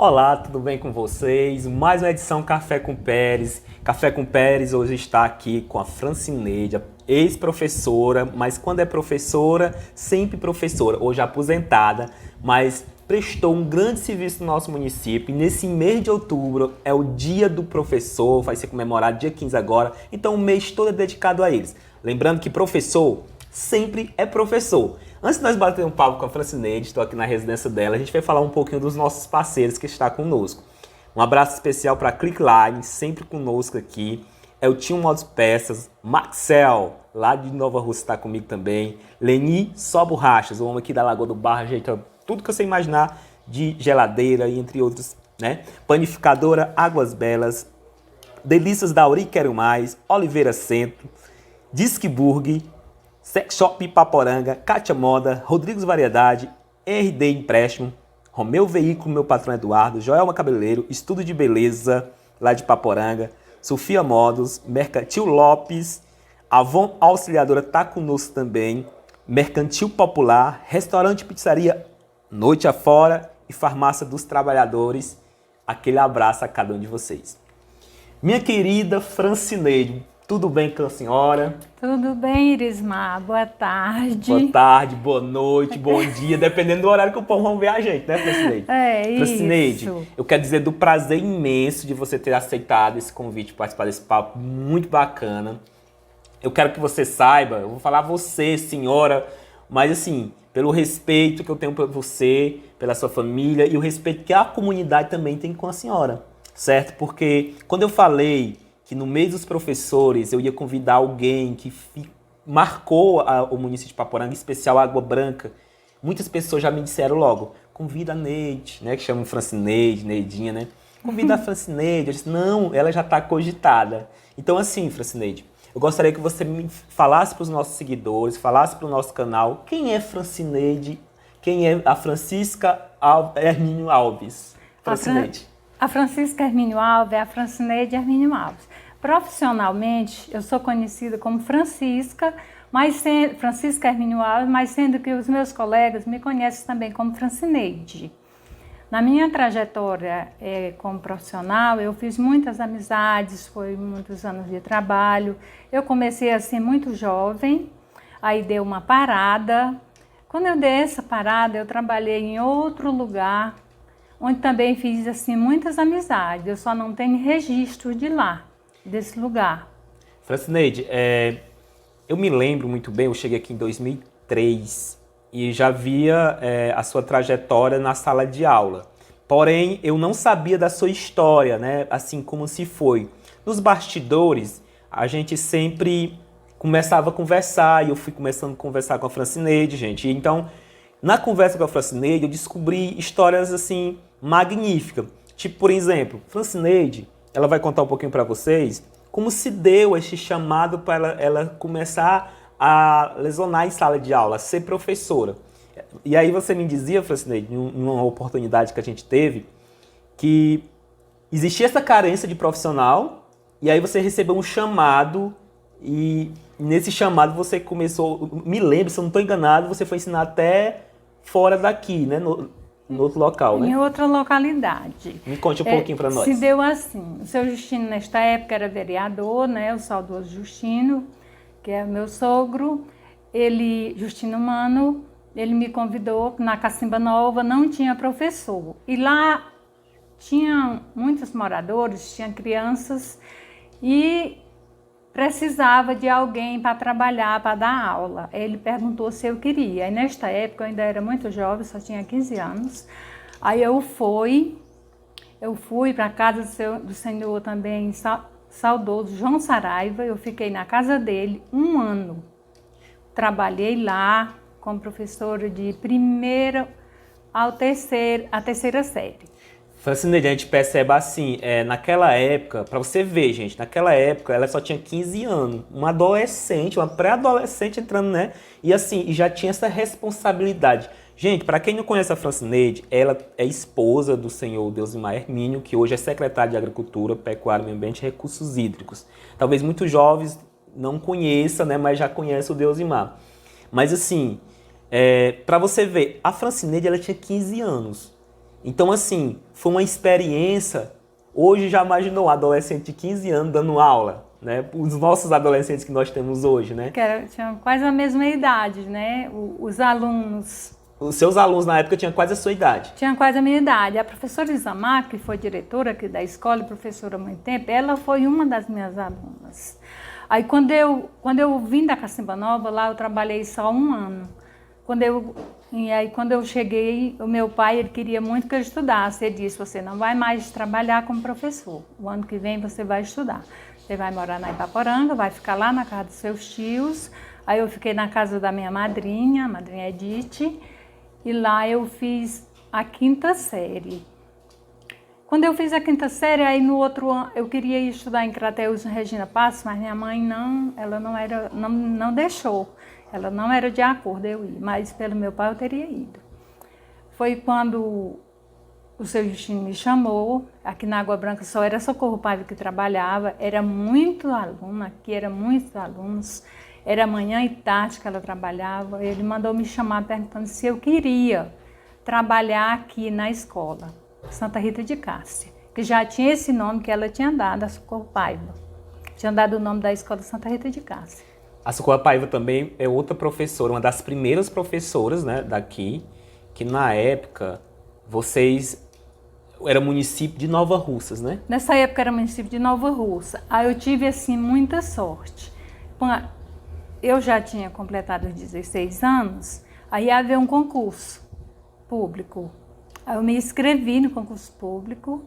Olá, tudo bem com vocês? Mais uma edição Café com Pérez. Café com Pérez hoje está aqui com a Francineide, ex-professora, mas quando é professora, sempre professora, hoje aposentada, mas prestou um grande serviço no nosso município. E nesse mês de outubro é o Dia do Professor, vai ser comemorado dia 15 agora, então o mês todo é dedicado a eles. Lembrando que professor sempre é professor. Antes de nós bater um papo com a Francineide, estou aqui na residência dela, a gente vai falar um pouquinho dos nossos parceiros que estão conosco. Um abraço especial para a Clickline, sempre conosco aqui. É o Tio Modos Peças, Maxel, lá de Nova Rússia, está comigo também. Leni Só Borrachas, o homem aqui da Lagoa do Barro, ajeita tudo que você imaginar de geladeira e entre outros, né? Panificadora Águas Belas, Delícias da Uri Quero Mais, Oliveira Centro, Disque Burg, Sex Shop Paporanga, Kátia Moda, Rodrigues Variedade, RD Empréstimo, Romeu Veículo, meu patrão Eduardo, Joelma Cabeleireiro, Estudo de Beleza, lá de Paporanga, Sofia Modos, Mercantil Lopes, Avon Auxiliadora tá conosco também, Mercantil Popular, Restaurante Pizzaria Noite Afora e Farmácia dos Trabalhadores. Aquele abraço a cada um de vocês. Minha querida Francineide, tudo bem com a senhora? Tudo bem, Irismar? Boa tarde. Boa tarde, boa noite, bom dia, dependendo do horário que o povo vão ver a gente, né, Francineide? Francineide, Isso. eu quero dizer do prazer imenso de você ter aceitado esse convite para participar desse papo muito bacana. Eu quero que você saiba, eu vou falar você, senhora, mas assim, pelo respeito que eu tenho por você, pela sua família e o respeito que a comunidade também tem com a senhora, certo? Porque quando eu falei que no mês dos professores eu ia convidar alguém que marcou o município de Paporanga, em especial a Água Branca, muitas pessoas já me disseram logo, convida a Neide, né, que chamam Francineide, Neidinha, né? Convida a Francineide. Eu disse, não, ela já está cogitada. Então assim, Francineide, eu gostaria que você me falasse para os nossos seguidores, falasse para o nosso canal, quem é Francineide, quem é a Francisca Hermínio Alves? Francineide. A Francisca Hermínio Alves é a Francineide Hermínio Alves. Profissionalmente, eu sou conhecida como Francisca Hermínio Alves, mas sendo que os meus colegas me conhecem também como Francineide. Na minha trajetória como profissional, eu fiz muitas amizades, foi muitos anos de trabalho. Eu comecei assim muito jovem, aí dei uma parada. Quando eu dei essa parada, eu trabalhei em outro lugar, onde também fiz assim muitas amizades. Eu só não tenho registro de lá, desse lugar. Francineide, eu me lembro muito bem, eu cheguei aqui em 2003 e já via a sua trajetória na sala de aula. Porém, eu não sabia da sua história, né? Assim como se foi. Nos bastidores, a gente sempre começava a conversar e eu fui começando a conversar com a Francineide, gente. E então, na conversa com a Francineide, eu descobri histórias assim magníficas. Tipo, por exemplo, Francineide, ela vai contar um pouquinho para vocês como se deu esse chamado para ela começar a lecionar em sala de aula, a ser professora. E aí você me dizia, Francineide, em uma oportunidade que a gente teve, que existia essa carência de profissional e aí você recebeu um chamado e nesse chamado você começou, me lembro, se eu não estou enganado, você foi ensinar até fora daqui, né? No outro local, né? Em outra localidade. Me conte um pouquinho para nós. Se deu assim, o seu Justino nesta época era vereador, né? O saudoso Justino, que é meu sogro, Justino Mano, ele me convidou, na Cacimba Nova não tinha professor. E lá tinha muitos moradores, tinha crianças e precisava de alguém para trabalhar, para dar aula. Ele perguntou se eu queria. E nesta época eu ainda era muito jovem, só tinha 15 anos. Aí eu fui para a casa do senhor também, saudoso João Saraiva. Eu fiquei na casa dele 1 ano. Trabalhei lá como professora de primeira à terceira série. Francineide, a gente percebe assim, naquela época, para você ver, gente, naquela época ela só tinha 15 anos, uma adolescente, uma pré-adolescente entrando, né? E assim, e já tinha essa responsabilidade. Gente, para quem não conhece a Francineide, ela é esposa do senhor Deusimar Hermínio, que hoje é secretário de Agricultura, Pecuária, Meio Ambiente e Recursos Hídricos. Talvez muitos jovens não conheçam, né? Mas já conhecem o Deusimar. Mas assim, para você ver, a Francineide ela tinha 15 anos. Então, assim, foi uma experiência. Hoje já imaginou um adolescente de 15 anos dando aula, né? Os nossos adolescentes que nós temos hoje, né? Tinham quase a mesma idade, né? Os alunos. Os seus alunos na época tinham quase a sua idade. Tinham quase a minha idade. A professora Isamar, que foi diretora aqui da escola e professora há muito tempo, ela foi uma das minhas alunas. Aí quando eu vim da Cacimba Nova, lá eu trabalhei só um ano. Quando eu cheguei, o meu pai ele queria muito que eu estudasse. Ele disse, você não vai mais trabalhar como professor. O ano que vem você vai estudar. Você vai morar na Ipaporanga, vai ficar lá na casa dos seus tios. Aí eu fiquei na casa da minha madrinha, a madrinha Edith, e lá eu fiz a 5ª série. Quando eu fiz a 5ª série, aí no outro ano, eu queria ir estudar em Crateús, em Regina Passos, mas minha mãe não deixou. Ela não era de acordo eu ir, mas pelo meu pai eu teria ido. Foi quando o seu Justino me chamou, aqui na Água Branca só era Socorro Paiva que trabalhava, era muito aluno, aqui era muitos alunos, era manhã e tarde que ela trabalhava. Ele mandou me chamar perguntando se eu queria trabalhar aqui na escola Santa Rita de Cássia, que já tinha esse nome que ela tinha dado, a Socorro Paiva. Tinha dado o nome da escola Santa Rita de Cássia. A Socorro Paiva também é outra professora, uma das primeiras professoras, né, daqui, que na época vocês era município de Nova Russas, né? Nessa época era município de Nova Russa. Aí eu tive assim muita sorte. Eu já tinha completado os 16 anos, aí ia haver um concurso público. Aí eu me inscrevi no concurso público,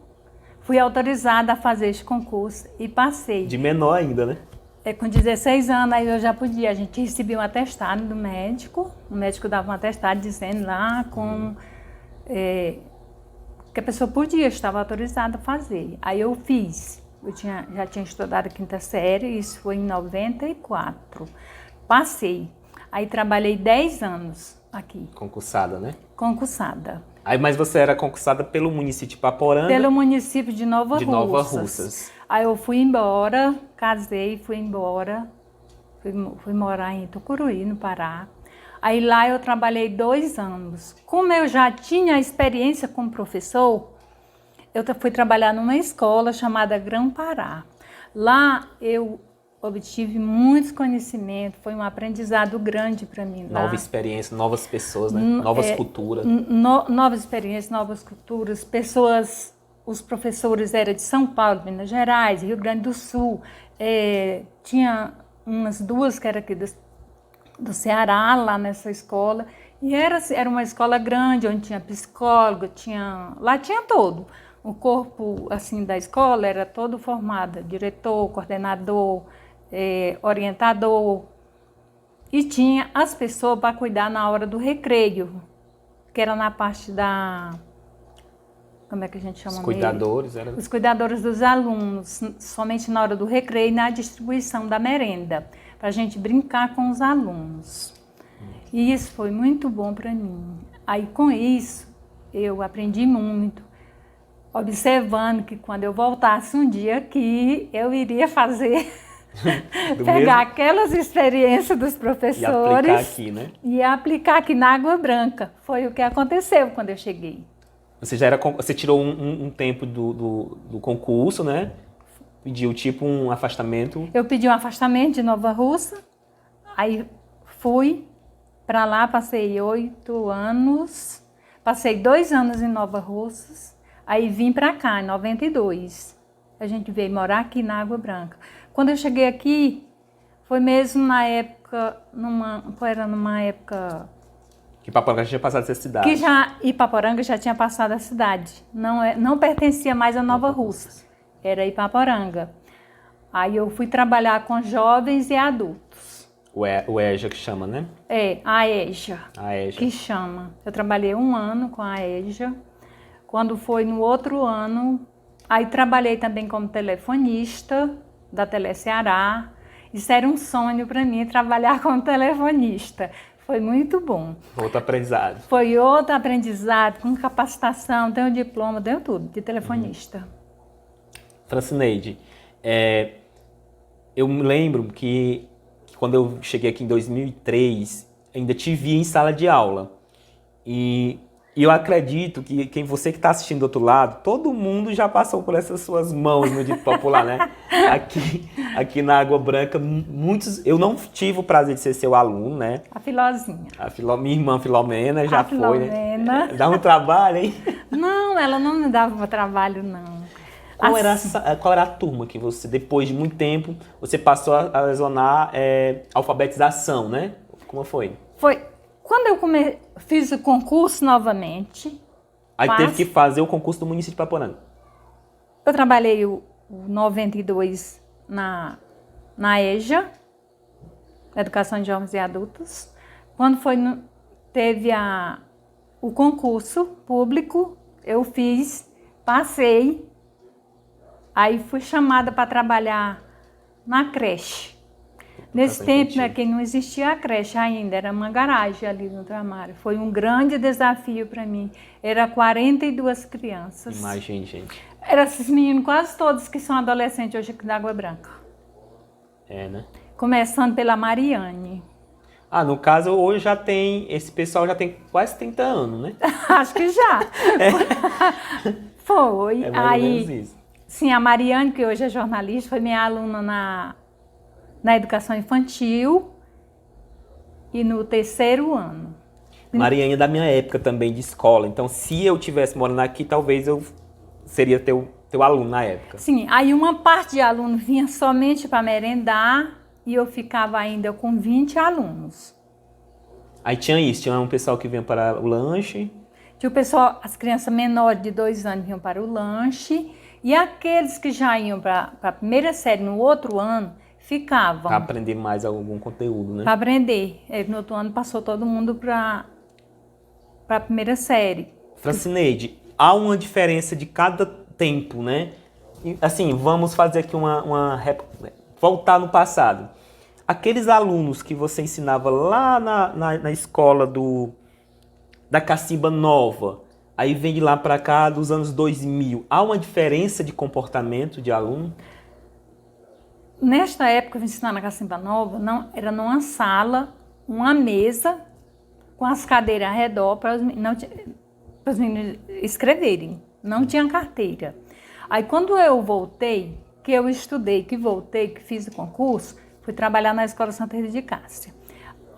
fui autorizada a fazer esse concurso e passei. De menor ainda, né? Com 16 anos aí eu já podia, a gente recebia um atestado do médico, o médico dava um atestado dizendo lá que a pessoa podia, estava autorizada a fazer. Aí eu fiz, já tinha estudado a 5ª série, isso foi em 94, passei. Aí trabalhei 10 anos aqui. Concursada, né? Concursada. Aí, mas você era concursada pelo município de Ipaporanga? Pelo município de Nova Russas. Nova Russas. Aí eu fui embora, casei, fui embora, fui morar em Tucuruí, no Pará. Aí lá eu trabalhei 2 anos. Como eu já tinha experiência como professor, eu fui trabalhar numa escola chamada Grão Pará. Lá eu obtive muitos conhecimentos, foi um aprendizado grande para mim. Nova experiência, novas pessoas, né? Novas culturas. Novas experiências, novas culturas, pessoas, os professores eram de São Paulo, Minas Gerais, Rio Grande do Sul, tinha umas 2 que eram aqui do Ceará, lá nessa escola, e era uma escola grande, onde tinha psicólogo, lá tinha todo. O corpo assim, da escola era todo formado, diretor, coordenador, orientador, e tinha as pessoas para cuidar na hora do recreio, que era na parte como é que a gente chama? Os cuidadores, Os cuidadores dos alunos, somente na hora do recreio e na distribuição da merenda, para a gente brincar com os alunos. E isso foi muito bom para mim. Aí com isso eu aprendi muito, observando que quando eu voltasse um dia aqui, eu iria fazer, pegar aquelas experiências dos professores e aplicar aqui, né? E aplicar aqui na Água Branca. Foi o que aconteceu quando eu cheguei. Você tirou um tempo do concurso, né? Pediu tipo um afastamento. Eu pedi um afastamento de Nova Russa, aí fui para lá, passei 8 anos, passei 2 anos em Nova Russas, aí vim para cá em 92. A gente veio morar aqui na Água Branca. Quando eu cheguei aqui, foi mesmo na época, era numa época que Ipaporanga já tinha passado essa cidade. Ipaporanga já tinha passado a cidade. Não pertencia mais a Nova Russas. Era Ipaporanga. Aí eu fui trabalhar com jovens e adultos. O EJA que chama, né? A EJA. A EJA. Que chama. Eu trabalhei 1 ano com a EJA. Quando foi no outro ano, aí trabalhei também como telefonista da Teleceará. Isso era um sonho para mim, trabalhar como telefonista. Foi muito bom. Outro aprendizado. Foi outro aprendizado, com capacitação, tenho diploma, tenho tudo, de telefonista. Francineide, eu me lembro que quando eu cheguei aqui em 2003, ainda te vi em sala de aula. E E eu acredito que quem você que está assistindo do outro lado, todo mundo já passou por essas suas mãos no dito popular, né? Aqui na Água Branca, muitos... Eu não tive o prazer de ser seu aluno, né? A Filozinha. Minha irmã Filomena já foi, Filomena. né? Dá um trabalho, hein? Não, ela não me dava trabalho, não. Qual era a turma que você, depois de muito tempo, você passou a lecionar alfabetização, né? Como foi? Foi quando eu fiz o concurso novamente. Aí teve que fazer o concurso do município de Paporanga. Eu trabalhei o 92 na EJA, Educação de Jovens e Adultos. Quando teve o concurso público, eu passei, aí fui chamada para trabalhar na creche. Nesse tempo, né, que não existia a creche ainda, era uma garagem ali no Tramário. Foi um grande desafio para mim. Era 42 crianças. Imagine, gente. Eram esses meninos quase todos que são adolescentes hoje aqui da Água Branca. É, né? Começando pela Mariane. No caso, hoje esse pessoal já tem quase 30 anos, né? Acho que já. Foi. É mais ou menos isso. Sim, a Mariane, que hoje é jornalista, foi minha aluna na educação infantil e no 3º ano. Mariane é da minha época também de escola, então se eu tivesse morando aqui, talvez eu seria teu aluno na época. Sim, aí uma parte de aluno vinha somente para merendar e eu ficava ainda com 20 alunos. Aí tinha um pessoal que vinha para o lanche. Tinha o pessoal, as crianças menores de 2 anos vinham para o lanche e aqueles que já iam para a primeira série no outro ano, ficavam. Para aprender mais algum conteúdo, né? Para aprender. No outro ano passou todo mundo para a primeira série. Francineide, há uma diferença de cada tempo, né? E, assim, vamos fazer aqui voltar no passado. Aqueles alunos que você ensinava lá na escola da Cacimba Nova, aí vem de lá para cá dos anos 2000, há uma diferença de comportamento de aluno? Nesta época, eu ensinava na Cacimba Nova, era numa sala, uma mesa, com as cadeiras ao redor para os meninos escreverem. Não tinha carteira. Aí, quando eu voltei, que eu estudei, que voltei, que fiz o concurso, fui trabalhar na Escola Santa Rita de Cássia.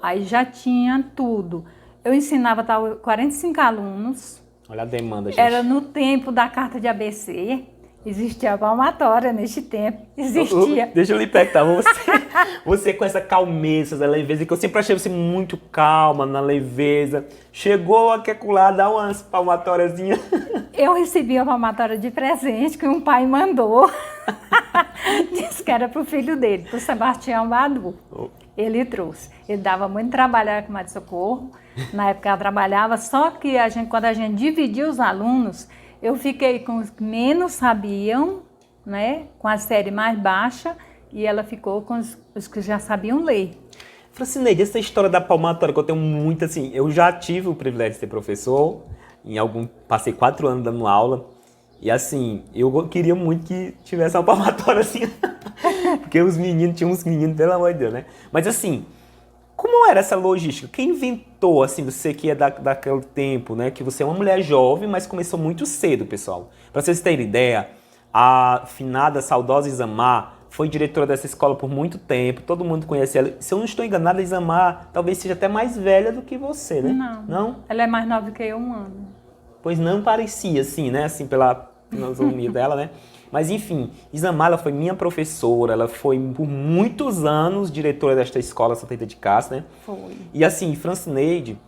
Aí já tinha tudo. Eu ensinava 45 alunos. Olha a demanda, gente. Era no tempo da carta de ABC. Existia a palmatória neste tempo. Existia. Deixa eu lhe perguntar, você com essa calmeza, essa leveza, que eu sempre achei você muito calma, na leveza. Chegou aqui acolá, dá umas palmatóriazinhas. Eu recebi a palmatória de presente que um pai mandou. Disse que era para o filho dele, para o Sebastião Badu. Ele trouxe. Ele dava muito trabalho com a de socorro. Na época ela trabalhava, só que quando a gente dividia os alunos, eu fiquei com os que menos sabiam, né, com a série mais baixa, e ela ficou com os que já sabiam ler. Francineide, essa história da palmatória que eu tenho muito, assim, eu já tive o privilégio de ser professor, passei 4 anos dando aula, e assim, eu queria muito que tivesse uma palmatória assim, porque tinha uns meninos, pelo amor de Deus, né? Mas assim, como era essa logística? Quem inventou, assim, você que é daquele tempo, né? Que você é uma mulher jovem, mas começou muito cedo, pessoal. Para vocês terem ideia, a finada, saudosa Isamar foi diretora dessa escola por muito tempo, todo mundo conhece ela. Se eu não estou enganada, a Isamar talvez seja até mais velha do que você, né? Não? Ela é mais nova que eu, 1 ano. Pois não parecia, assim, né? Assim, pela fisionomia dela, né? Mas enfim, Isamar, ela foi minha professora, ela foi por muitos anos diretora desta escola Santa Rita de Cássia, né? Foi. E assim, Francineide,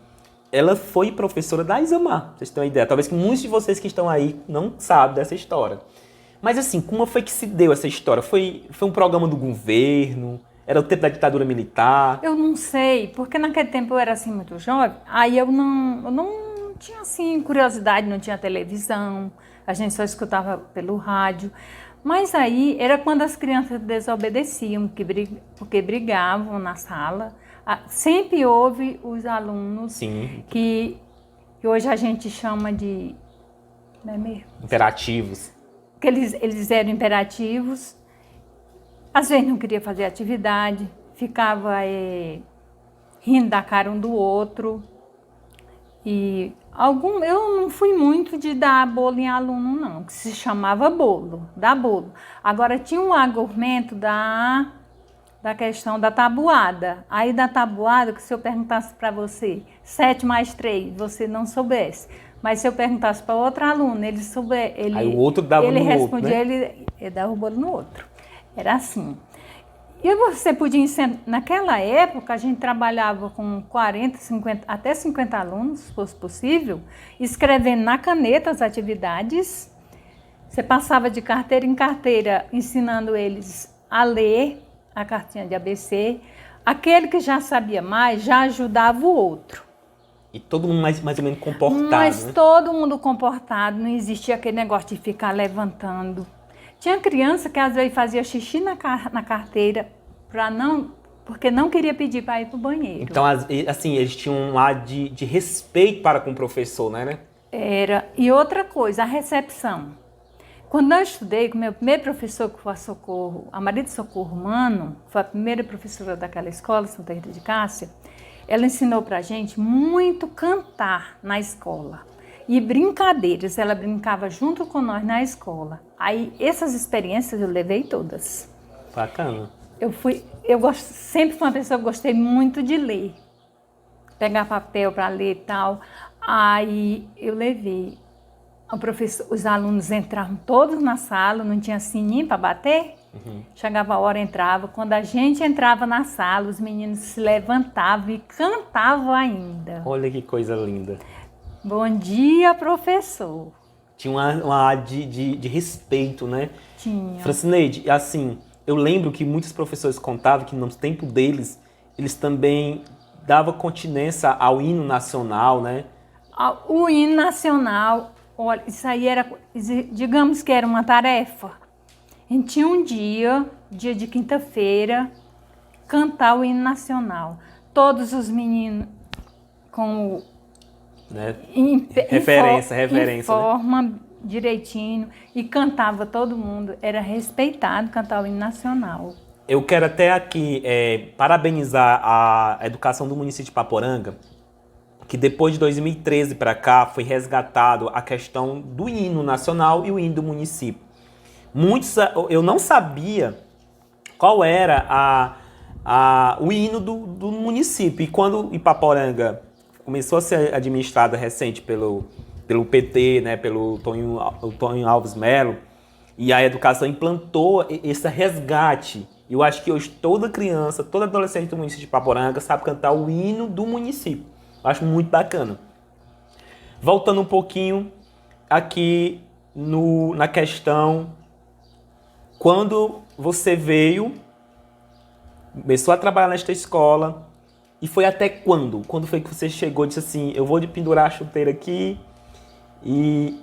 ela foi professora da Isamar, pra vocês terem uma ideia. Talvez que muitos de vocês que estão aí não sabem dessa história. Mas assim, como foi que se deu essa história? Foi um programa do governo? Era o tempo da ditadura militar? Eu não sei, porque naquele tempo eu era assim muito jovem, aí eu não tinha assim curiosidade, não tinha televisão, a gente só escutava pelo rádio. Mas aí era quando as crianças desobedeciam, porque brigavam na sala. Sempre houve os alunos Sim. que hoje a gente chama de... Não é mesmo? Imperativos. Que eles eram imperativos. Às vezes não queria fazer atividade, ficava rindo da cara um do outro. E Eu não fui muito de dar bolo em aluno, não, que se chamava bolo, dar bolo. Agora, tinha um argumento da questão da tabuada. Aí, da tabuada, que se eu perguntasse para você 7 mais 3, você não soubesse. Mas se eu perguntasse para outro aluno, ele souber, Aí o outro dava ele no respondia, outro, né? ele dava o bolo no outro. Era assim. E você podia ensinar, naquela época a gente trabalhava com 40, 50, até 50 alunos, se fosse possível, escrevendo na caneta as atividades. Você passava de carteira em carteira, ensinando eles a ler a cartinha de ABC. Aquele que já sabia mais, já ajudava o outro. E todo mundo mais ou menos comportado, Mas né? todo mundo comportado, não existia aquele negócio de ficar levantando. Tinha criança que às vezes fazia xixi na carteira porque não queria pedir para ir para o banheiro. Então, assim, eles tinham um ar de respeito para com o professor, né? Era. E outra coisa, a recepção. Quando eu estudei com meu primeiro professor, que foi a Maria de Socorro Mano, foi a primeira professora daquela escola, Santa Rita de Cássia, ela ensinou pra gente muito cantar na escola. E brincadeiras, ela brincava junto com nós na escola. Aí, essas experiências eu levei todas. Bacana. Sempre fui uma pessoa que gostei muito de ler. Pegar papel para ler e tal. Aí, eu levei. Os alunos entravam todos na sala, não tinha sininho para bater. Chegava a hora, entrava. Quando a gente entrava na sala, os meninos se levantavam e cantavam ainda. Olha que coisa linda. Bom dia, professor. Tinha um ar de respeito, né? Tinha. Francineide, assim, eu lembro que muitos professores contavam que no tempo deles, eles também davam continência ao hino nacional, né? O hino nacional, olha, isso aí era, digamos que era uma tarefa. A gente tinha um dia de quinta-feira, cantar o hino nacional. Todos os meninos com Né? em Referência, forma, né? direitinho, e cantava todo mundo. Era respeitado cantar o hino nacional. Eu quero até aqui parabenizar a educação do município de Paporanga, que depois de 2013 para cá foi resgatado a questão do hino nacional e o hino do município. Eu não sabia qual era o hino do município. E quando Ipaporanga começou a ser administrada recente pelo PT, né, pelo Tonho Alves Melo, e a educação implantou esse resgate. Eu acho que hoje toda criança, toda adolescente do município de Ipaporanga sabe cantar o hino do município. Eu acho muito bacana. Voltando um pouquinho aqui na questão, quando você começou a trabalhar nesta escola, e foi até quando? Quando foi que você chegou e disse assim, eu vou pendurar a chuteira aqui e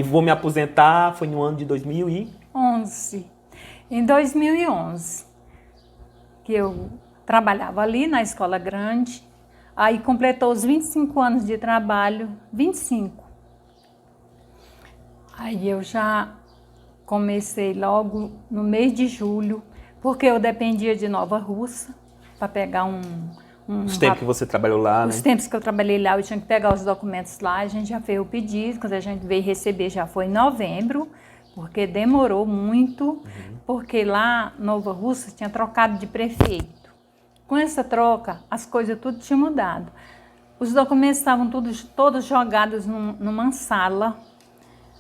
vou me aposentar? Foi no ano de 2011. Em 2011, que eu trabalhava ali na escola grande, aí completou os 25 anos de trabalho, 25. Aí eu já comecei logo no mês de julho, porque eu dependia de Nova Russa para pegar os tempos que você trabalhou lá, os tempos que eu trabalhei lá, eu tinha que pegar os documentos lá, a gente já fez o pedido, quando a gente veio receber já foi em novembro, porque demorou muito, porque lá Nova Russa tinha trocado de prefeito. Com essa troca, as coisas tudo tinham mudado. Os documentos estavam todos jogados numa sala,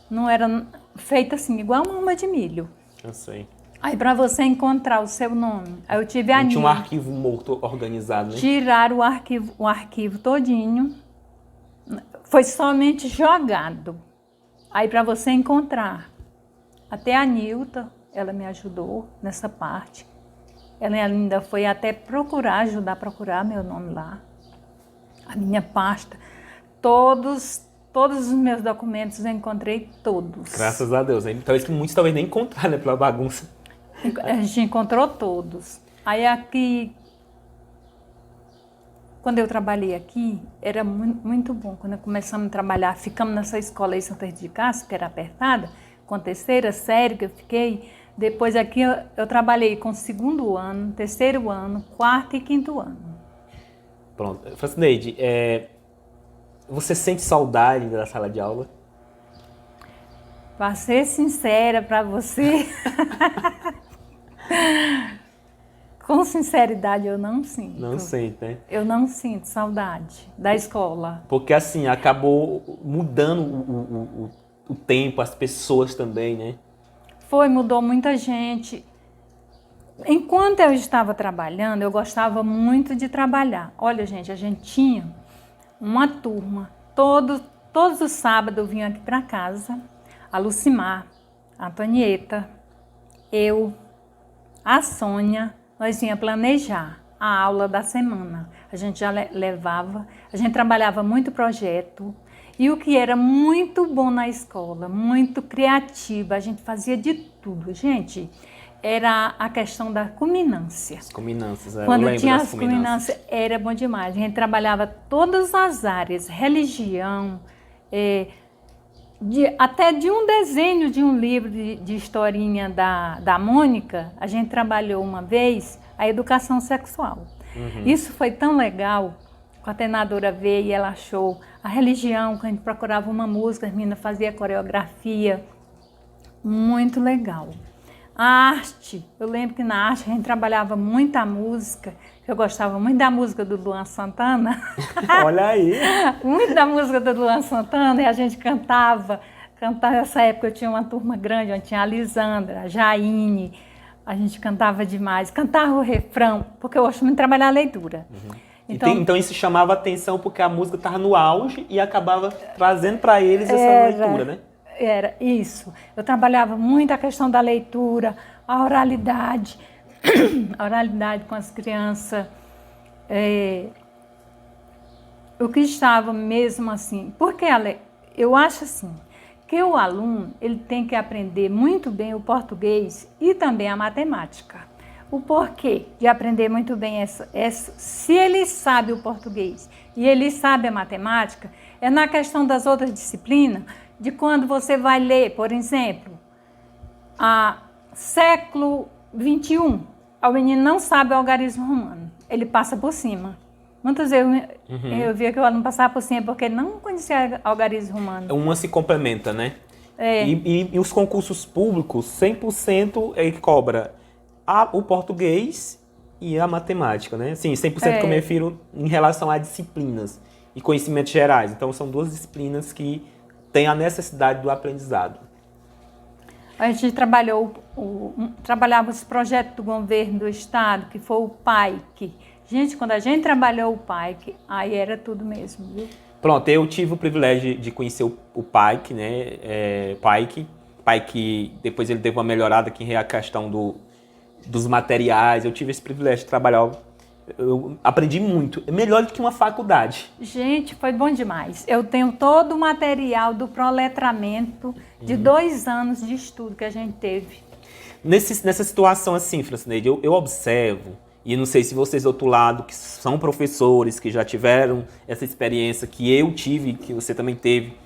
não era feito assim, igual uma alma de milho. Eu sei. Aí para você encontrar o seu nome, aí eu tive a Não tinha um arquivo morto organizado, né? Tiraram o arquivo todinho, foi somente jogado. Aí para você encontrar, até a Nilta, ela me ajudou nessa parte. Ela ainda foi até ajudar a procurar meu nome lá. A minha pasta, todos os meus documentos eu encontrei todos. Graças a Deus. Talvez que muitos talvez nem encontraram, né, pela bagunça. A gente encontrou todos. Aí aqui, quando eu trabalhei aqui, era muito bom. Quando começamos a trabalhar, ficamos nessa escola aí, Santa Rita de Cássia, que era apertada, com a terceira série que eu fiquei. Depois aqui eu trabalhei com o segundo ano, terceiro ano, quarto e quinto ano. Pronto. Francineide, Você sente saudade da sala de aula? Para ser sincera para você, com sinceridade eu não sinto. Não sente, né? Eu não sinto saudade da escola. Porque assim, acabou mudando o tempo, as pessoas também, né? Mudou muita gente. Enquanto eu estava trabalhando, eu gostava muito de trabalhar. Olha, gente, a gente tinha uma turma. Todos os sábados eu vinha aqui para casa. A Lucimar, a Antonieta, eu, a Sônia, nós vinha planejar a aula da semana. A gente já levava, a gente trabalhava muito projeto. E o que era muito bom na escola, muito criativa, a gente fazia de tudo. Gente, era a questão da culminância. As culminâncias, Quando tinha as culminâncias, era bom demais. A gente trabalhava todas as áreas, religião, até de um desenho de um livro de historinha da Mônica, a gente trabalhou uma vez a educação sexual. Isso foi tão legal, a coordenadora veio e ela achou a religião, quando a gente procurava uma música, as meninas faziam coreografia, muito legal. A arte, eu lembro que na arte a gente trabalhava muita música, eu gostava muito da música do Luan Santana. Olha aí! Muito da música do Luan Santana, e a gente cantava. Nessa época eu tinha uma turma grande, onde tinha a Lisandra, a Jaine, a gente cantava demais. Cantava o refrão, porque eu gosto muito de trabalhar a leitura. Então isso chamava atenção porque a música estava no auge e acabava trazendo para eles essa leitura, né? Era isso. Eu trabalhava muito a questão da leitura, a oralidade com as crianças. O que estava mesmo assim, porque eu acho assim, que o aluno ele tem que aprender muito bem o português e também a matemática. O porquê de aprender muito bem se ele sabe o português e ele sabe a matemática, é na questão das outras disciplinas, de quando você vai ler, por exemplo, a século XXI, o menino não sabe o algarismo romano, ele passa por cima. Muitas vezes eu via que o aluno passava por cima porque ele não conhecia algarismo romano. Uma se complementa, né? E os concursos públicos, 100% ele cobra o português e a matemática, né? Sim, 100% que eu me refiro em relação a disciplinas e conhecimentos gerais. Então, são duas disciplinas que têm a necessidade do aprendizado. A gente trabalhava esse projeto do governo do estado, que foi o PAIC. Gente, quando a gente trabalhou o PAIC, aí era tudo mesmo, viu? Pronto, eu tive o privilégio de conhecer o PAIC, né? PAIC, depois ele teve uma melhorada aqui em a questão dos materiais. Eu tive esse privilégio de trabalhar. Eu aprendi muito. É melhor do que uma faculdade. Gente, foi bom demais. Eu tenho todo o material do proletramento de 2 anos de estudo que a gente teve. Nessa situação assim, Francineide, eu observo, e não sei se vocês do outro lado, que são professores, que já tiveram essa experiência que eu tive, que você também teve,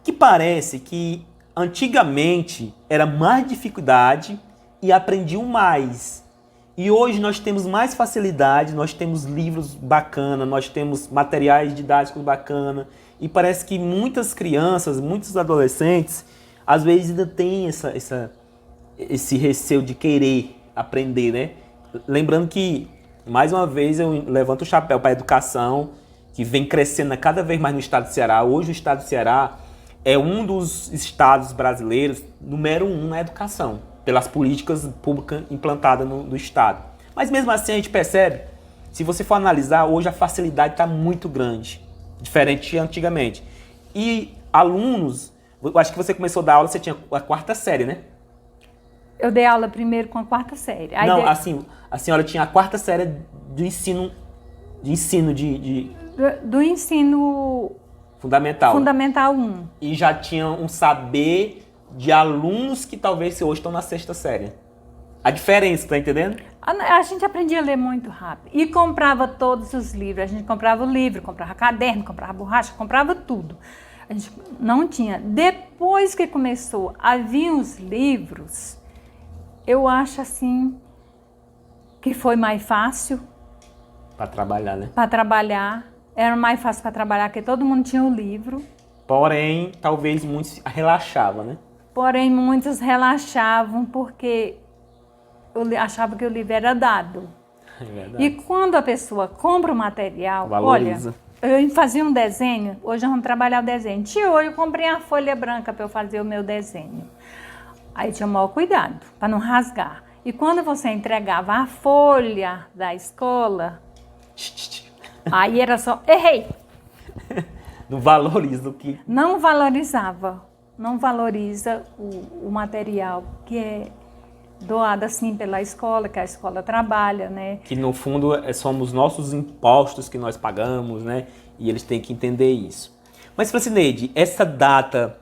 que parece que antigamente era mais dificuldade e aprendiam mais. E hoje nós temos mais facilidade, nós temos livros bacanas, nós temos materiais didáticos bacanas, e parece que muitas crianças, muitos adolescentes, às vezes ainda têm esse receio de querer aprender, né? Lembrando que, mais uma vez, eu levanto o chapéu para a educação, que vem crescendo cada vez mais no estado do Ceará. Hoje o estado do Ceará é um dos estados brasileiros número 1 na educação, pelas políticas públicas implantadas no estado. Mas mesmo assim a gente percebe, se você for analisar, hoje a facilidade está muito grande, diferente de antigamente. E alunos, eu acho que você começou a dar aula, você tinha a 4ª série, né? Eu dei aula primeiro com a 4ª série. Aí não, assim, a senhora tinha a 4ª série do ensino do ensino Fundamental 1. E já tinha um saber de alunos que talvez hoje estão na 6ª série. A diferença, tá entendendo? A gente aprendia a ler muito rápido. E comprava todos os livros. A gente comprava o livro, comprava caderno, comprava borracha, comprava tudo. A gente não tinha. Depois que começou a vir os livros, eu acho assim que foi mais fácil. Para trabalhar, né? Para trabalhar. era mais fácil para trabalhar, porque todo mundo tinha o livro. Porém, talvez muitos relaxavam, né? Porém, muitos relaxavam porque achavam que o livro era dado. É verdade. E quando a pessoa compra o material, Valoriza. olha, eu fazia um desenho, hoje vamos trabalhar o desenho. Tia, hoje eu comprei a folha branca para eu fazer o meu desenho. Aí tinha o maior cuidado, para não rasgar. E quando você entregava a folha da escola, aí era só, errei. Não valoriza o que... Não valorizava, não valoriza o material que é doado assim pela escola, que a escola trabalha, né? Que no fundo somos nossos impostos que nós pagamos, né? E eles têm que entender isso. Mas, Francineide, essa data,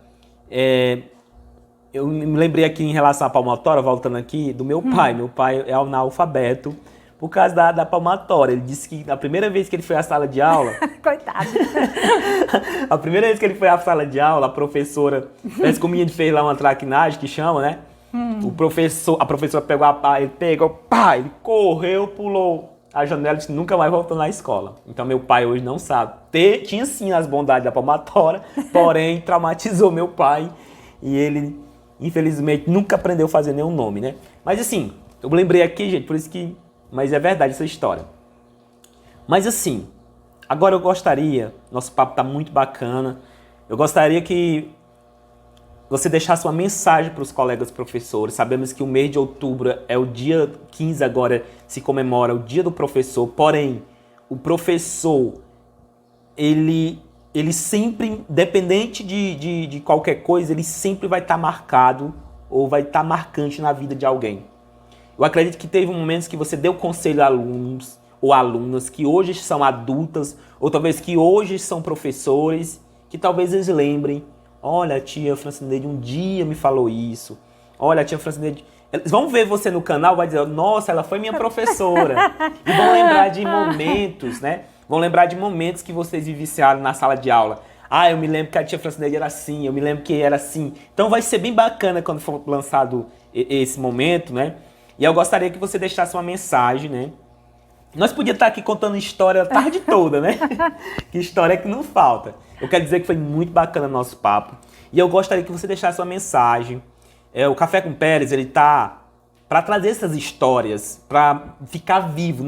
eu me lembrei aqui em relação à palmatória, voltando aqui, do meu pai. Meu pai é analfabeto por causa da palmatória. Ele disse que na primeira vez que ele foi à sala de aula... Coitado. A primeira vez que ele foi à sala de aula, a professora, parece que o menino fez lá uma traquinagem, que chama, né? A professora pegou a pá, ele correu, pulou a janela e nunca mais voltou na escola. Então meu pai hoje não sabe. Tinha sim as bondades da palmatória, porém traumatizou meu pai e ele, infelizmente, nunca aprendeu a fazer nenhum nome, né? Mas assim, eu lembrei aqui, gente, por isso que... Mas é verdade essa história. Mas assim, agora eu gostaria, nosso papo tá muito bacana, eu gostaria que você deixasse uma mensagem para os colegas professores. Sabemos que o mês de outubro é o dia 15 agora, se comemora o dia do professor, porém, o professor, ele sempre, independente de qualquer coisa, ele sempre vai estar marcado ou vai estar marcante na vida de alguém. Eu acredito que teve momentos que você deu conselho a alunos ou alunas que hoje são adultas, ou talvez que hoje são professores, que talvez eles lembrem: olha, a tia Francineide um dia me falou isso. Olha, a tia Francineide... Eles vão ver você no canal, vai dizer: nossa, ela foi minha professora. E vão lembrar de momentos, né? Vão lembrar de momentos que vocês vivenciaram na sala de aula. Ah, eu me lembro que a tia Francineide era assim, eu me lembro que era assim. Então vai ser bem bacana quando for lançado esse momento, né? E eu gostaria que você deixasse uma mensagem, né? Nós podíamos estar aqui contando história a tarde toda, né? Que história que não falta. Eu quero dizer que foi muito bacana o nosso papo. E eu gostaria que você deixasse uma mensagem. O Café com Pérez, ele tá para trazer essas histórias, para ficar vivo.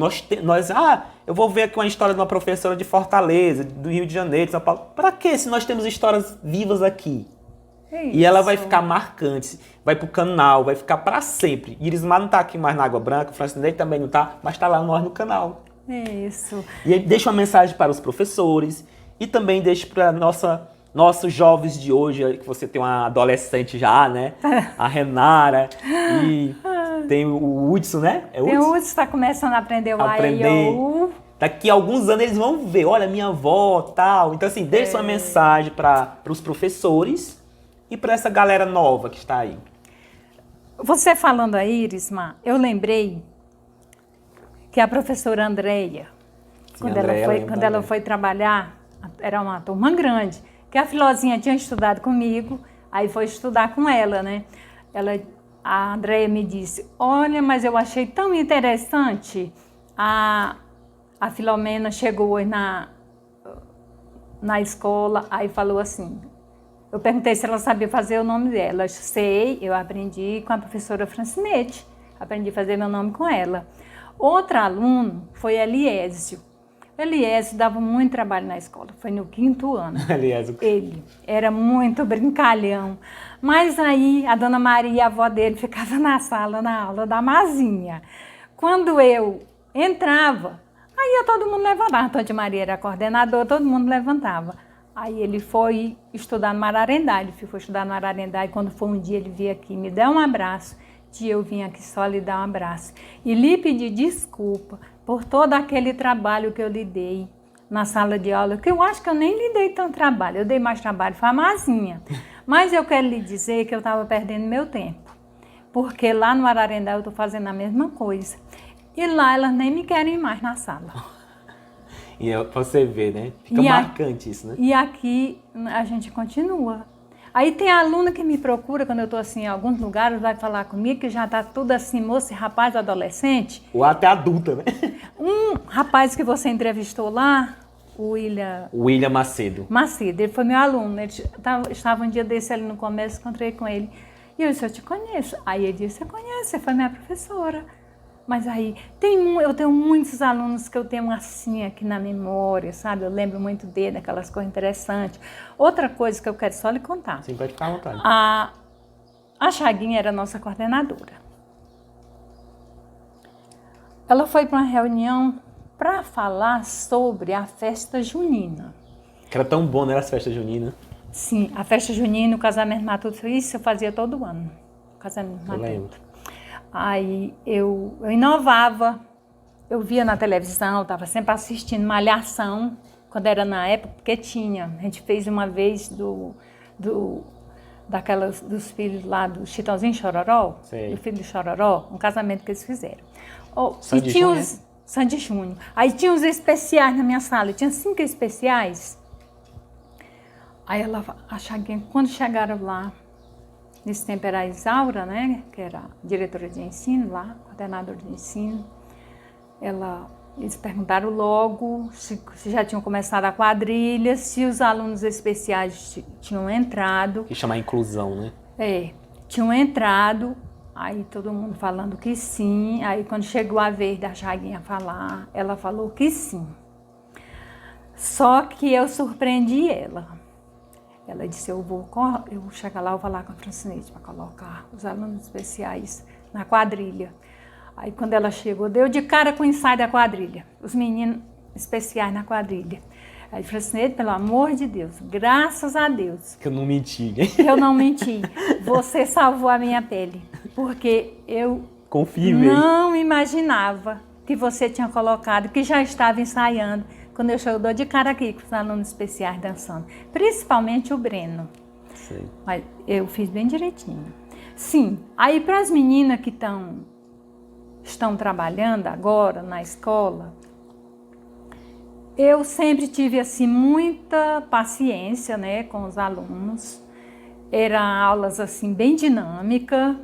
Eu vou ver aqui uma história de uma professora de Fortaleza, do Rio de Janeiro, de São Paulo. Para quê, se nós temos histórias vivas aqui? E ela vai ficar marcante, vai pro canal, vai ficar para sempre. Irismar não tá aqui mais na Água Branca, o Francineide também não tá, mas tá lá nós no canal. Isso. E aí deixa uma mensagem para os professores e também deixa para nossos jovens de hoje, que você tem uma adolescente já, né? A Renara e tem o Hudson, né? O Hudson está começando a aprender o A e o U. Daqui a alguns anos eles vão ver, olha, minha avó, tal. Então assim, deixa uma mensagem para os professores e para essa galera nova que está aí. Você falando aí, Irisma, eu lembrei que a professora Andréia, quando ela foi trabalhar, era uma turma grande, que a Filozinha tinha estudado comigo, aí foi estudar com ela, né? A Andréia me disse: olha, mas eu achei tão interessante, a Filomena chegou hoje na escola, aí falou assim, eu perguntei se ela sabia fazer o nome dela. Sei, eu aprendi com a professora Francineide. Aprendi a fazer meu nome com ela. Outro aluno foi Eliésio. Eliésio dava muito trabalho na escola. Foi no 5º ano. Eliésio. Ele era muito brincalhão. Mas aí a dona Maria, a avó dele, ficava na sala, na aula da Mazinha. Quando eu entrava, aí todo mundo levantava. A Tia Maria era coordenadora, todo mundo levantava. Aí ele foi estudar no Ararendá, e quando foi um dia ele veio aqui, me deu um abraço, tia, eu vim aqui só lhe dar um abraço. E lhe pedir desculpa por todo aquele trabalho que eu lhe dei na sala de aula, que eu acho que eu nem lhe dei tanto trabalho, eu dei mais trabalho para a Mazinha. Mas eu quero lhe dizer que eu estava perdendo meu tempo, porque lá no Ararendá eu estou fazendo a mesma coisa. E lá elas nem me querem mais na sala. E você vê, né? Fica marcante isso, né? E aqui a gente continua. Aí tem aluna que me procura quando eu estou assim em alguns lugares, vai falar comigo que já está tudo assim, moça e rapaz, adolescente. Ou até adulta, né? Um rapaz que você entrevistou lá, o William Macedo. Macedo, ele foi meu aluno. Ele estava um dia desse ali no comércio, encontrei com ele. E eu disse, eu te conheço. Aí ele disse, você conhece, você foi minha professora. Mas aí, eu tenho muitos alunos que eu tenho assim aqui na memória, sabe? Eu lembro muito dele, aquelas coisas interessantes. Outra coisa que eu quero só lhe contar. Sim, pode ficar à vontade. A Chaguinha era a nossa coordenadora. Ela foi para uma reunião para falar sobre a festa junina. Que era tão bom, né? As festas juninas. Sim, a festa junina, o casamento matuto, isso eu fazia todo ano. O casamento matuto. Lembro. Aí eu inovava, eu via na televisão, eu estava sempre assistindo Malhação, quando era na época, porque tinha. A gente fez uma vez dos filhos lá do Chitãozinho e Chororó, do filho do Chororó, um casamento que eles fizeram. Sandy Júnior? Sandy Júnior. Aí tinha os especiais na minha sala, tinha 5 especiais. Aí a Chaguinha, quando chegaram lá, nesse tempo era a Isaura, né, que era diretora de ensino lá, coordenadora de ensino. Eles perguntaram logo se já tinham começado a quadrilha, se os alunos especiais tinham entrado. Que chama a inclusão, né? Tinham entrado, aí todo mundo falando que sim. Aí quando chegou a vez da Chaguinha falar, ela falou que sim. Só que eu surpreendi ela. Ela disse, eu vou chegar lá, eu vou falar com a Francinete para colocar os alunos especiais na quadrilha. Aí quando ela chegou, deu de cara com o ensaio da quadrilha, os meninos especiais na quadrilha. Aí Francinete, pelo amor de Deus, graças a Deus. Que eu não menti. Eu não menti. Você salvou a minha pele, porque eu não imaginava que você tinha colocado, que já estava ensaiando. Quando eu dou de cara aqui com os alunos especiais dançando, principalmente o Breno. Sim. Mas eu fiz bem direitinho. Sim, aí para as meninas que estão trabalhando agora na escola, eu sempre tive assim muita paciência, né, com os alunos. Eram aulas assim bem dinâmicas.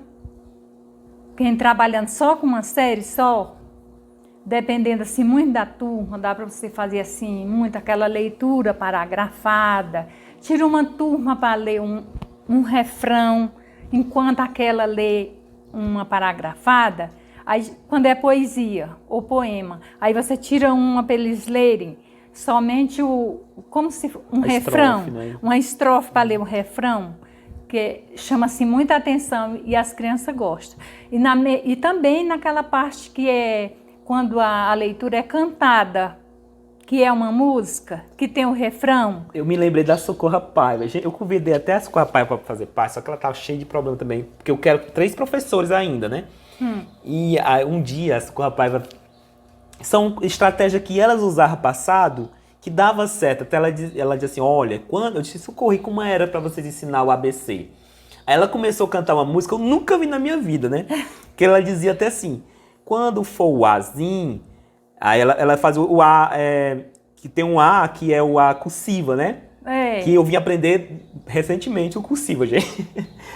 Quem trabalhando só com uma série só, dependendo assim muito da turma, dá para você fazer assim muito aquela leitura paragrafada. Tira uma turma para ler um refrão, enquanto aquela lê uma paragrafada. Aí, quando é poesia ou poema, aí você tira uma para eles lerem somente como se um refrão, estrofe, né? Uma estrofe para ler um refrão, que chama assim muita atenção e as crianças gostam. E também naquela parte que é quando a leitura é cantada, que é uma música, que tem o refrão. Eu me lembrei da Socorro Paiva. Eu convidei até a Socorro Paiva para fazer parte, só que ela estava cheia de problema também, porque eu quero 3 professores ainda, né? E um dia a Socorro Paiva... São estratégias que elas usaram passado, que dava certo. Até ela dizia assim, olha, quando eu te socorri, como era para vocês ensinar o ABC? Aí ela começou a cantar uma música que eu nunca vi na minha vida, né? Que ela dizia até assim... Quando for o Azinho, aí ela faz o A, que tem um A que é o A cursiva, né? Que eu vim aprender recentemente o cursiva, gente.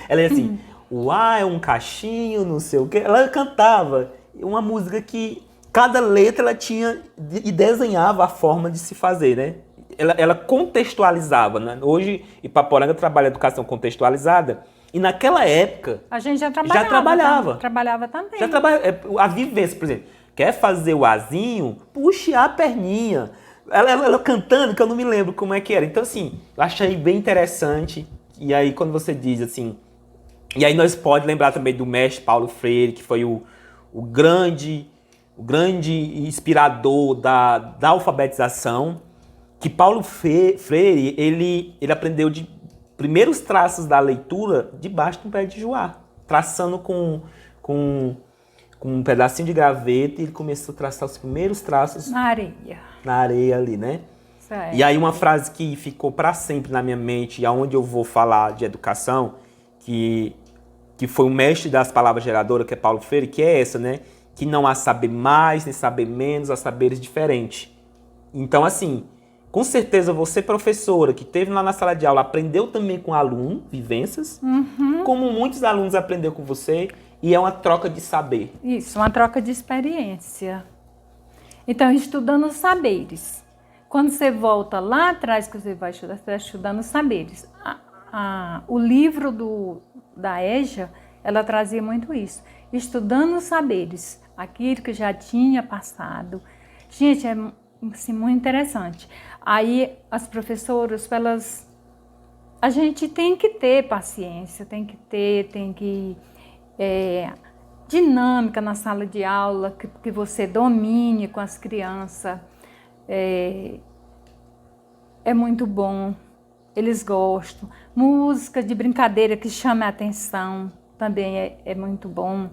Ela é assim, o A é um cachinho, não sei o quê. Ela cantava uma música que cada letra ela tinha e desenhava a forma de se fazer, né? Ela contextualizava, né? Hoje, Ipaporanga trabalha educação contextualizada. E naquela época... A gente já trabalhava. Trabalhava também. Já trabalhava. A vivência, por exemplo. Quer fazer o Azinho? Puxe a perninha. Ela cantando, que eu não me lembro como é que era. Então, assim, eu achei bem interessante. E aí, quando você diz assim... E aí nós podemos lembrar também do mestre Paulo Freire, que foi o grande inspirador da alfabetização. Que Paulo Freire, ele aprendeu de... primeiros traços da leitura debaixo de um pé de joá, traçando com um pedacinho de graveta, e ele começou a traçar os primeiros traços na areia. Na areia ali, né? Certo. E aí uma frase que ficou para sempre na minha mente, e aonde eu vou falar de educação, que foi o mestre das palavras geradoras, que é Paulo Freire, que é essa, né? Que não há saber mais, nem saber menos, há saberes diferentes. Então, assim... Com certeza você, professora, que esteve lá na sala de aula, aprendeu também com o aluno, vivências, como muitos alunos aprenderam com você, e é uma troca de saber. Isso, uma troca de experiência. Então, estudando os saberes. quando você volta lá atrás, que você vai estudar, você está estudando os saberes. O livro da EJA, ela trazia muito isso. Estudando os saberes, aquilo que já tinha passado. Gente, é assim, muito interessante. Aí as professoras, a gente tem que ter paciência, tem que dinâmica na sala de aula, que você domine com as crianças. É muito bom, eles gostam. Música de brincadeira que chama a atenção também é muito bom.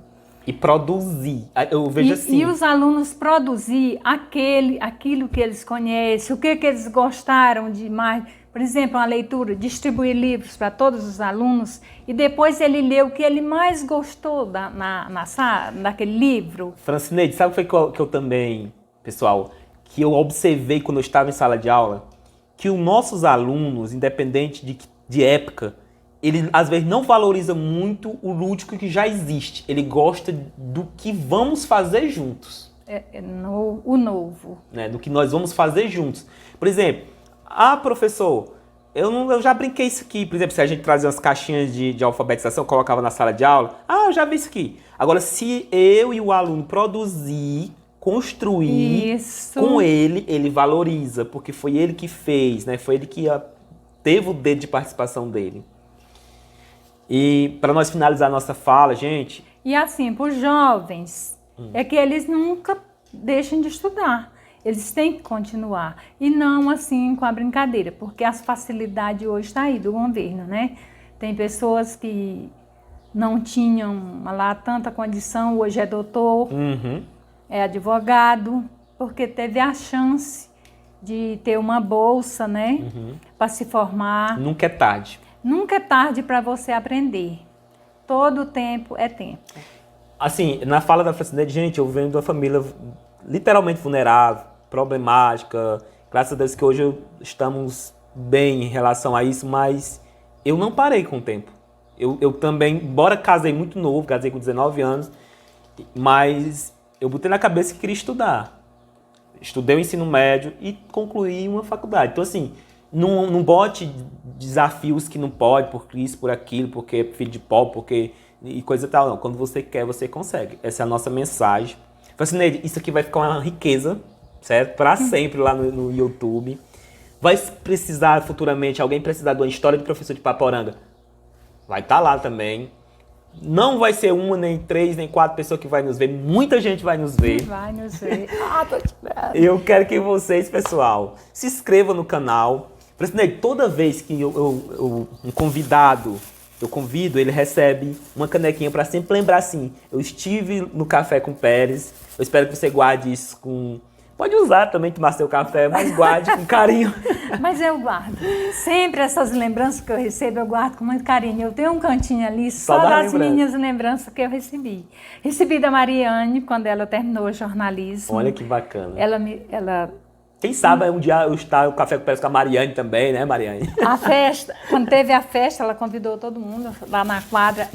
E produzir, eu vejo assim. E os alunos produzir aquilo que eles conhecem, o que eles gostaram de mais. Por exemplo, uma leitura, distribuir livros para todos os alunos e depois ele lê o que ele mais gostou naquele livro. Francineide, sabe o que eu também, pessoal, que eu observei quando eu estava em sala de aula? Que os nossos alunos, independente de época, ele às vezes não valoriza muito o lúdico que já existe. Ele gosta do que vamos fazer juntos. O novo. Né? Do que nós vamos fazer juntos. Por exemplo, professor, eu já brinquei isso aqui. Por exemplo, se a gente trazia umas caixinhas de alfabetização, colocava na sala de aula. Eu já vi isso aqui. Agora, se eu e o aluno produzir, construir isso. Com ele valoriza. Porque foi ele que fez, né? Foi ele que teve o dedo de participação dele. E para nós finalizar a nossa fala, gente... E assim, para os jovens, é que eles nunca deixem de estudar. Eles têm que continuar. E não assim com a brincadeira, porque as facilidades hoje estão aí do governo, né? Tem pessoas que não tinham lá tanta condição, hoje é doutor, é advogado, porque teve a chance de ter uma bolsa, né? Para se formar. Nunca é tarde. Nunca é tarde para você aprender. Todo tempo é tempo. Assim, na fala da Francineide, gente, eu venho de uma família literalmente vulnerável, problemática. Graças a Deus que hoje estamos bem em relação a isso, mas eu não parei com o tempo. Eu também, embora casei muito novo, casei com 19 anos, mas eu botei na cabeça que queria estudar. Estudei o ensino médio e concluí uma faculdade. Então, assim, não bote desafios que não pode, por isso, por aquilo, porque é filho de pobre, porque... e coisa tal. Não, quando você quer, você consegue. Essa é a nossa mensagem. Francineide, isso aqui vai ficar uma riqueza, certo? Para sempre lá no YouTube. Vai precisar futuramente, alguém precisar de uma história de professor de Paporanga, vai estar lá também. Não vai ser uma, nem 3, nem 4 pessoas que vai nos ver. Muita gente vai nos ver. Vai nos ver. Tô te vendo. Eu quero que vocês, pessoal, se inscrevam no canal. Francineide, toda vez que um convidado, eu convido, ele recebe uma canequinha para sempre lembrar assim, eu estive no Café com Pérez, eu espero que você guarde isso com... Pode usar também, tomar seu café, mas guarde com carinho. Mas eu guardo. Sempre essas lembranças que eu recebo, eu guardo com muito carinho. Eu tenho um cantinho ali só das minhas lembranças que eu recebi. Recebi da Mariane, quando ela terminou o jornalismo. Olha que bacana. Quem sabe um dia eu estar no Café com Pérez com a Mariane também, né, Mariane? A festa, quando teve a festa, ela convidou todo mundo lá na quadra.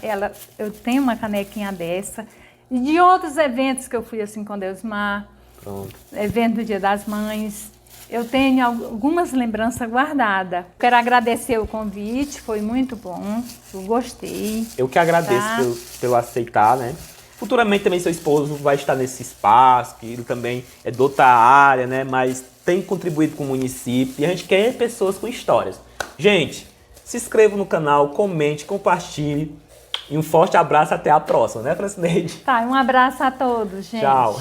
Eu tenho uma canequinha dessa. E de outros eventos que eu fui assim com Deusmar. Pronto. Evento do Dia das Mães. Eu tenho algumas lembranças guardadas. Quero agradecer o convite, foi muito bom. Eu gostei. Eu que agradeço pelo aceitar, né? Futuramente também seu esposo vai estar nesse espaço, que ele também é de outra área, né? Mas tem contribuído com o município e a gente quer pessoas com histórias. Gente, se inscreva no canal, comente, compartilhe e um forte abraço, até a próxima, né, Francineide? Tá, um abraço a todos, gente. Tchau.